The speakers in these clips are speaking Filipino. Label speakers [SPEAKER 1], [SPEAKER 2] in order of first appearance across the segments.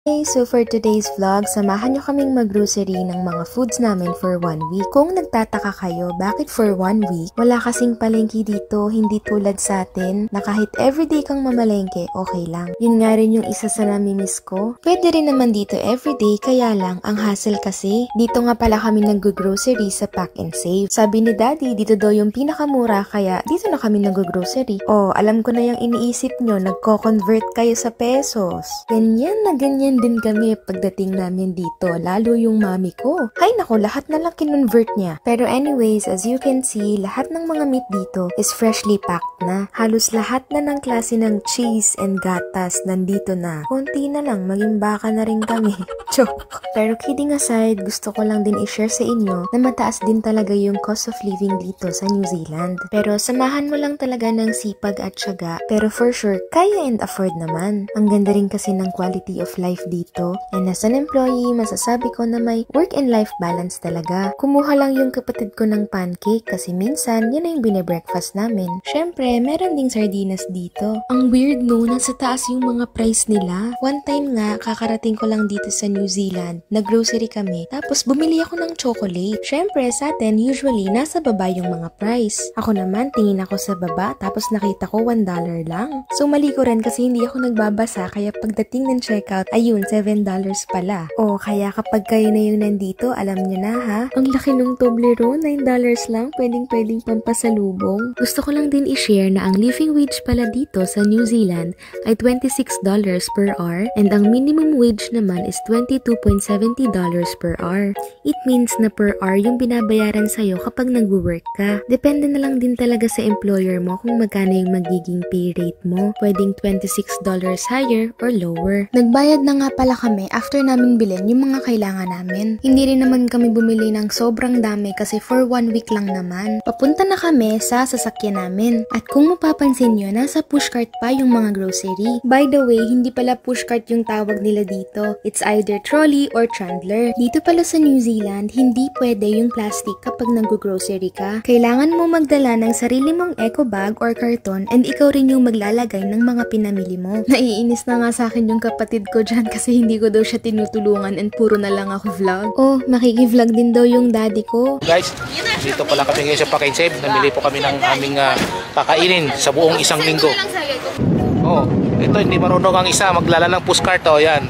[SPEAKER 1] Okay, so for today's vlog, samahan nyo kaming mag-grocery ng mga foods namin for 1 week. Kung nagtataka kayo, bakit for 1 week? Wala kasing palengke dito, hindi tulad sa atin, na kahit everyday kang mamalengke, okay lang. Yun nga rin yung isa sa namimiss ko. Pwede rin naman dito everyday, kaya lang, ang hassle kasi. Dito nga pala kami nag-grocery sa Pack and Save. Sabi ni Daddy, dito daw yung pinakamura, kaya dito na kami nag-grocery. Oh, alam ko na yung iniisip nyo, nagko-convert kayo sa pesos. Ganyan na ganyan din kami pagdating namin dito, lalo yung mami ko. Hay nako, lahat na lang kinonvert niya. Pero anyways, as you can see, lahat ng mga meat dito is freshly packed na. Halos lahat na ng klase ng cheese and gatas nandito na. Konti na lang, maging baka na rin kami. Joke. Pero kidding aside, gusto ko lang din i-share sa inyo na mataas din talaga yung cost of living dito sa New Zealand. Pero samahan mo lang talaga ng sipag at syaga. Pero for sure, kaya and afford naman. Ang ganda rin kasi ng quality of life dito. And as an employee, masasabi ko na may work and life balance talaga. Kumuha lang yung kapatid ko ng pancake kasi minsan, yun na yung bine-breakfast namin. Syempre, meron ding sardinas dito. Ang weird no, nasa taas yung mga price nila. One time nga, kakarating ko lang dito sa New Zealand, nag-grocery kami, tapos bumili ako ng chocolate. Syempre, sa atin, usually, nasa baba yung mga price. Ako naman, tingin ako sa baba, tapos nakita ko $1 lang. So, mali ko rin kasi hindi ako nagbabasa, kaya pagdating ng checkout, ayun, $7 pala. O, kaya kapag kayo na yung nandito, alam nyo na ha, ang laki nung Toblerone, $9 lang, pwedeng pampasalubong. Gusto ko lang din i-share na ang living wage pala dito sa New Zealand ay $26 per hour, and ang minimum wage naman is $22.70 per hour. It means na per hour yung binabayaran sa'yo kapag nag-work ka. Depende na lang din talaga sa employer mo kung magkano yung magiging pay rate mo. Pwedeng $26 higher or lower. Nagbayad na nga pala kami after namin bilhin yung mga kailangan namin. Hindi rin naman kami bumili ng sobrang dami kasi for 1 week lang naman. Papunta na kami sa sasakyan namin. At kung mapapansin nyo, nasa pushcart pa yung mga grocery. By the way, hindi pala pushcart yung tawag nila dito. It's either trolley or trundler. Dito pala sa New Zealand, hindi pwede yung plastic kapag nag-grocery ka. Kailangan mo magdala ng sarili mong eco bag or karton, and ikaw rin yung maglalagay ng mga pinamili mo. Naiinis na nga sa akin yung kapatid ko dyan kasi hindi ko daw siya tinutulungan and puro na lang ako vlog. Oh, makiki-vlog din daw yung daddy ko.
[SPEAKER 2] Guys, dito pala kami ngayon sa Pack and Save. Namili po kami ng aming kakainin sa buong isang linggo. Oh, ito hindi marunong ang isa maglala ng pushcart. Oh, yan.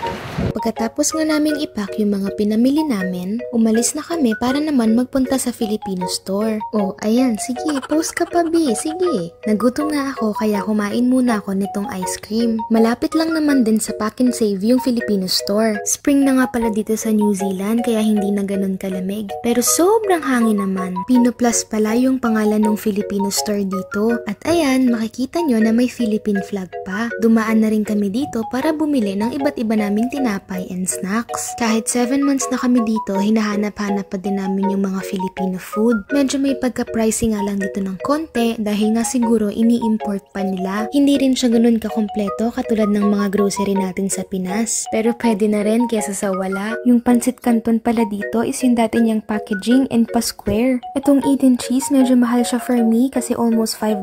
[SPEAKER 1] Pagkatapos nga naming ipack yung mga pinamili namin, umalis na kami para naman magpunta sa Filipino store. Oh, ayan, sige, post ka pa, B, sige. Nagutom na ako kaya kumain muna ako nitong ice cream. Malapit lang naman din sa Pack and Save yung Filipino store. Spring na nga pala dito sa New Zealand kaya hindi na ganun kalamig. Pero sobrang hangin naman. Pino Plus pala yung pangalan ng Filipino store dito. At ayan, makikita nyo na may Philippine flag pa. Dumaan na rin kami dito para bumili ng iba't iba naming tinapay and snacks. Kahit 7 months na kami dito, hinahanap-hanap pa din namin yung mga Filipino food. Medyo may pagka-pricey nga lang dito ng konti dahil nga siguro ini-import pa nila. Hindi rin siya ganun kakompleto katulad ng mga grocery natin sa Pinas. Pero pwede na rin kesa sa wala. Yung pancit canton pala dito is yung dati niyang packaging and pa-square. Itong Eden cheese, medyo mahal siya for me kasi almost $5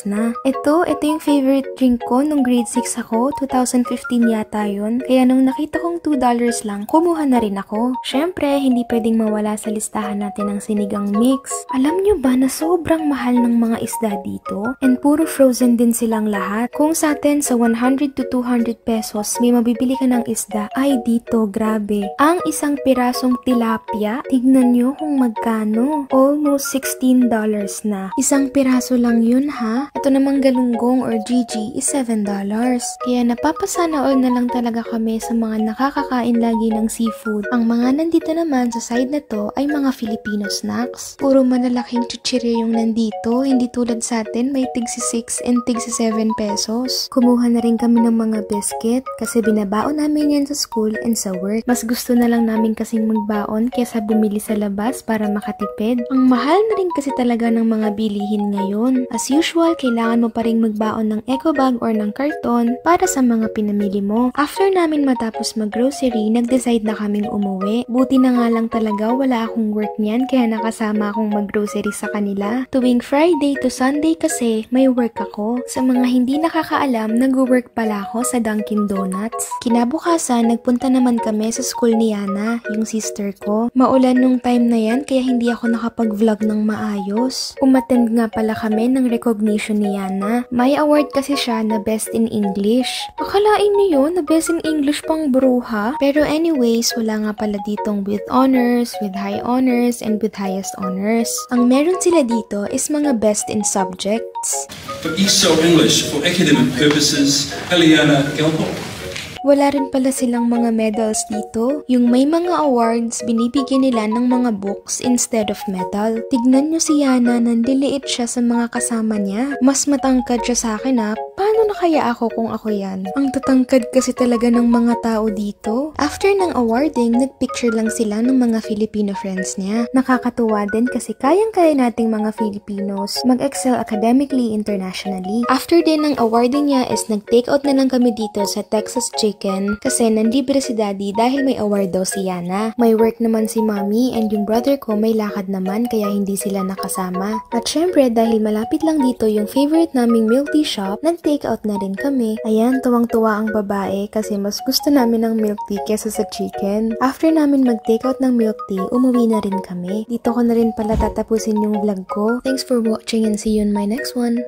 [SPEAKER 1] na. Ito yung favorite drink ko nung grade 6 ako, 2015 yata yun. Kaya nung nakita kong $2 lang, kumuha na rin ako. Syempre, hindi pwedeng mawala sa listahan natin ang sinigang mix. Alam nyo ba na sobrang mahal ng mga isda dito? And puro frozen din silang lahat. Kung sa atin sa 100 to 200 pesos, may mabibili ka ng isda, ay dito, grabe. Ang isang pirasong tilapia, tignan nyo kung magkano. Almost $16 na. Isang piraso lang yun ha. Ito namang galunggong or GG is $7. Kaya napapasana all na lang talaga kami sa mga nakakakain lagi ng seafood. Ang mga nandito naman sa side na to ay mga Filipino snacks. Puro malalaking chuchire yung nandito, hindi tulad sa atin may tig 6 and tig 7 pesos. Kumuha na rin kami ng mga biscuit kasi binabaon namin yan sa school and sa work. Mas gusto na lang namin kasing magbaon kaysa bumili sa labas para makatipid. Ang mahal na rin kasi talaga ng mga bilihin ngayon. As usual, kailangan mo pa rin magbaon ng eco bag or ng karton para sa mga pinamili mo. After namin matapos mag mag-grocery, nag-decide na kaming umuwi. Buti na nga lang talaga wala akong work niyan kaya nakasama akong mag-grocery sa kanila. Tuwing Friday to Sunday kasi may work ako. Sa mga hindi nakakaalam, nag-work pala ako sa Dunkin Donuts. Kinabukasan, nagpunta naman kami sa school ni Yana, yung sister ko. Maulan nung time na yan kaya hindi ako nakapag-vlog ng maayos. Umattend nga pala kami ng recognition ni Yana. May award kasi siya na Best in English. Akalain niyo na Best in English pang bruha? Pero anyways, wala nga pala ditong with honors, with high honors, and with highest honors. Ang meron sila dito is mga best in subjects.
[SPEAKER 3] For ESOL English for academic purposes, Eliana Gelpo.
[SPEAKER 1] Wala rin pala silang mga medals dito. Yung may mga awards, binibigyan nila ng mga books instead of medal. Tignan nyo si Yana, nandiliit siya sa mga kasama niya. Mas matangkad siya sa akin ha. Paano na kaya ako kung ako yan? Ang tatangkad kasi talaga ng mga tao dito. After ng awarding, nagpicture lang sila ng mga Filipino friends niya. Nakakatuwa din kasi kayang-kaya nating mga Filipinos mag-excel academically internationally. After din ng awarding niya is nag-take out na lang kami dito sa Texas Chicken kasi nanlibre si Daddy dahil may award daw si Yana. May work naman si Mommy and yung brother ko may lakad naman kaya hindi sila nakasama. At syempre dahil malapit lang dito yung favorite naming milk tea shop, nag-take out na rin kami. Ayan, tuwang-tuwa ang babae kasi mas gusto namin ng milk tea kesa sa chicken. After namin mag-take out ng milk tea, umuwi na rin kami. Dito ko na rin pala tatapusin yung vlog ko. Thanks for watching and see you in my next one.